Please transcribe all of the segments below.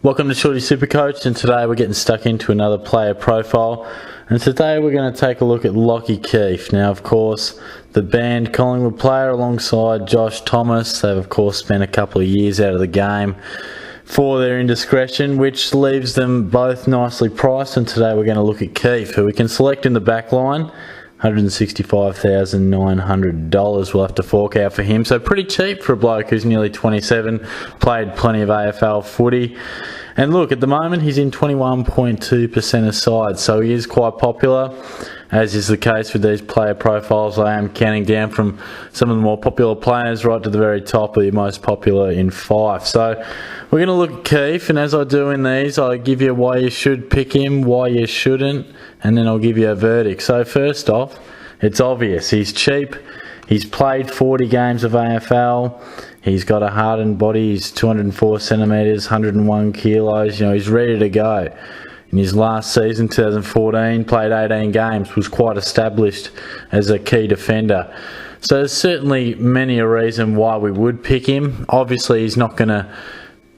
Welcome to Shorty SuperCoach, and today we're getting stuck into another player profile. And today we're going to take a look at Lachy Keeffe. Now, of course, the banned Collingwood player alongside Josh Thomas. They've, of course, spent a couple of years out of the game for their indiscretion, which leaves them both nicely priced. And today we're going to look at Keeffe, who we can select in the back line. $165,900 we'll have to fork out for him. So pretty cheap for a bloke who's nearly 27, played plenty of AFL footy. And look, at the moment he's in 21.2% of sides, so he is quite popular, as is the case with these player profiles. I am counting down from some of the more popular players right to the very top of the most popular in 5. So we're going to look at Keeffe, and as I do in these, I give you why you should pick him, why you shouldn't, and then I'll give you a verdict. So first off, it's obvious. He's cheap. He's played 40 games of AFL. He's got a hardened body. He's 204 centimetres, 101 kilos. He's ready to go. In his last season, 2014, played 18 games, was quite established as a key defender. So there's certainly many a reason why we would pick him. Obviously, he's not going to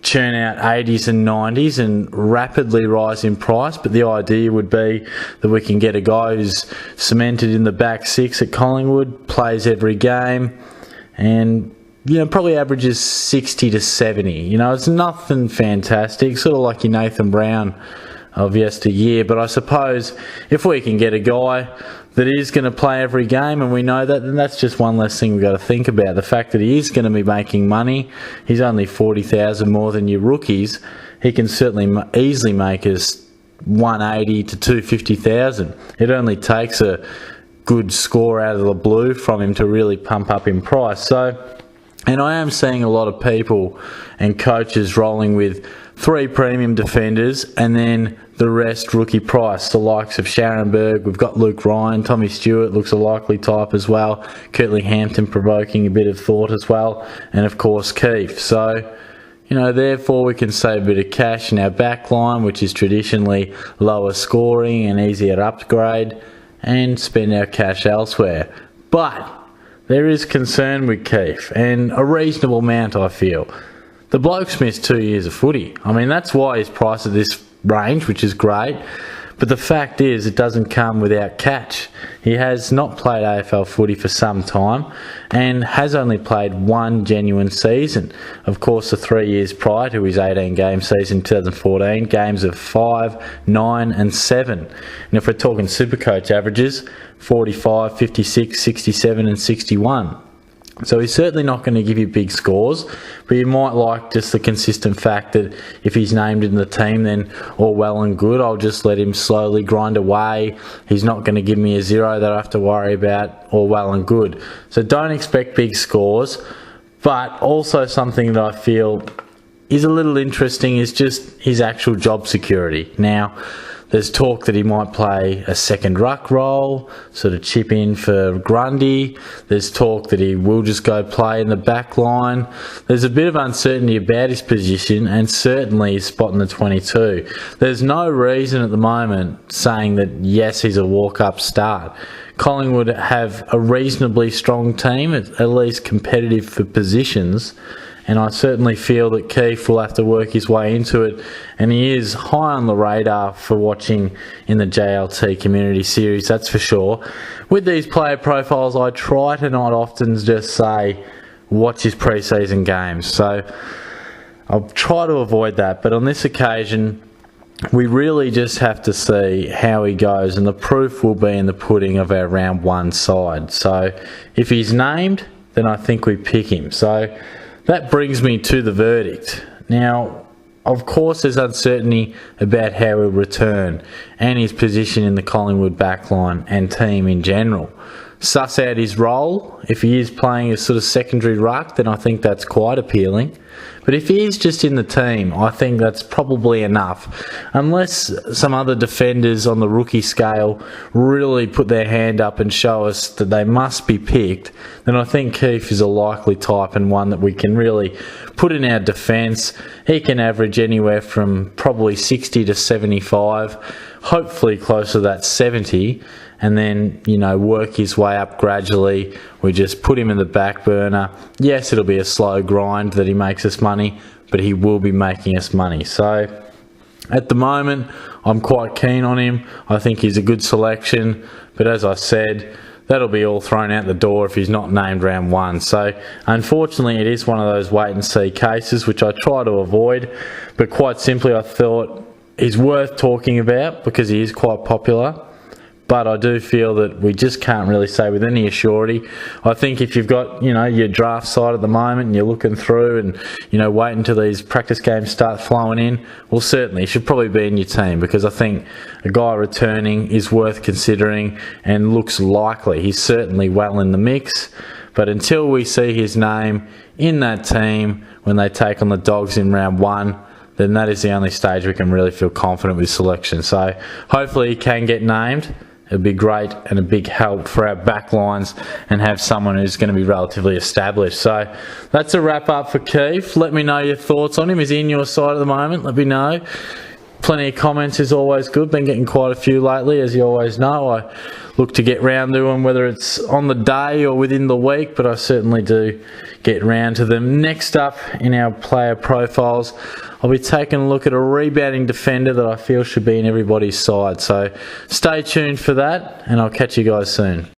churn out 80s and 90s and rapidly rise in price, but the idea would be that we can get a guy who's cemented in the back six at Collingwood, plays every game, and probably averages 60 to 70. It's nothing fantastic, sort of like your Nathan Brown of yesteryear. But I suppose if we can get a guy that is going to play every game, and we know that, then that's just one less thing we've got to think about. The fact that he is going to be making money, he's only 40,000 more than your rookies. He can certainly easily make us 180 to 250,000. It only takes a good score out of the blue from him to really pump up in price. And I am seeing a lot of people and coaches rolling with 3 premium defenders and then the rest rookie price. The likes of Scharenberg, we've got Luke Ryan, Tommy Stewart looks a likely type as well, Curtly Hampton provoking a bit of thought as well, and of course Keeffe. So, therefore we can save a bit of cash in our back line, which is traditionally lower scoring and easier to upgrade, and spend our cash elsewhere. But there is concern with Keeffe, and a reasonable amount, I feel. The bloke's missed 2 years of footy. That's why he's priced at this range, which is great. But the fact is, it doesn't come without catch. He has not played AFL footy for some time and has only played one genuine season. Of course, the 3 years prior to his 18-game season, 2014, games of 5, 9 and 7. And if we're talking SuperCoach averages, 45, 56, 67 and 61. So he's certainly not going to give you big scores, but you might like just the consistent fact that if he's named in the team, then all well and good. I'll just let him slowly grind away. He's not going to give me a 0 that I have to worry about, all well and good. So don't expect big scores, but also something that I feel is a little interesting is just his actual job security. Now, there's talk that he might play a second ruck role, sort of chip in for Grundy. There's talk that he will just go play in the back line. There's a bit of uncertainty about his position and certainly his spot in the 22. There's no reason at the moment saying that, yes, he's a walk-up start. Collingwood have a reasonably strong team, at least competitive for positions. And I certainly feel that Keeffe will have to work his way into it. And he is high on the radar for watching in the JLT Community Series, that's for sure. With these player profiles, I try to not often just say, watch his pre-season games. So I'll try to avoid that. But on this occasion, we really just have to see how he goes. And the proof will be in the pudding of our round 1 side. So if he's named, then I think we pick him. So that brings me to the verdict. Now, of course, there's uncertainty about how he'll return and his position in the Collingwood backline and team in general. Suss out his role. If he is playing a sort of secondary ruck, then I think that's quite appealing. But if he is just in the team, I think that's probably enough. Unless some other defenders on the rookie scale really put their hand up and show us that they must be picked, then I think Keeffe is a likely type and one that we can really put in our defence. He can average anywhere from probably 60 to 75, hopefully closer to that 70, and then, work his way up gradually. We just put him in the back burner. Yes, it'll be a slow grind that he makes us money, but he will be making us money. So at the moment, I'm quite keen on him. I think he's a good selection, but as I said, that'll be all thrown out the door if he's not named round 1. So unfortunately, it is one of those wait and see cases, which I try to avoid, but quite simply I thought he's worth talking about because he is quite popular. But I do feel that we just can't really say with any assurity. I think if you've got, your draft side at the moment and you're looking through and, wait until these practice games start flowing in, well, certainly he should probably be in your team because I think a guy returning is worth considering and looks likely. He's certainly well in the mix. But until we see his name in that team when they take on the Dogs in round 1, then that is the only stage we can really feel confident with selection. So hopefully he can get named. It'd be great and a big help for our back lines and have someone who's going to be relatively established. So that's a wrap up for Keeffe. Let me know your thoughts on him. Is he in your side at the moment? Let me know. Plenty of comments is always good. Been getting quite a few lately, as you always know. I look to get round to them, whether it's on the day or within the week, but I certainly do get round to them. Next up in our player profiles, I'll be taking a look at a rebounding defender that I feel should be in everybody's side. So stay tuned for that, and I'll catch you guys soon.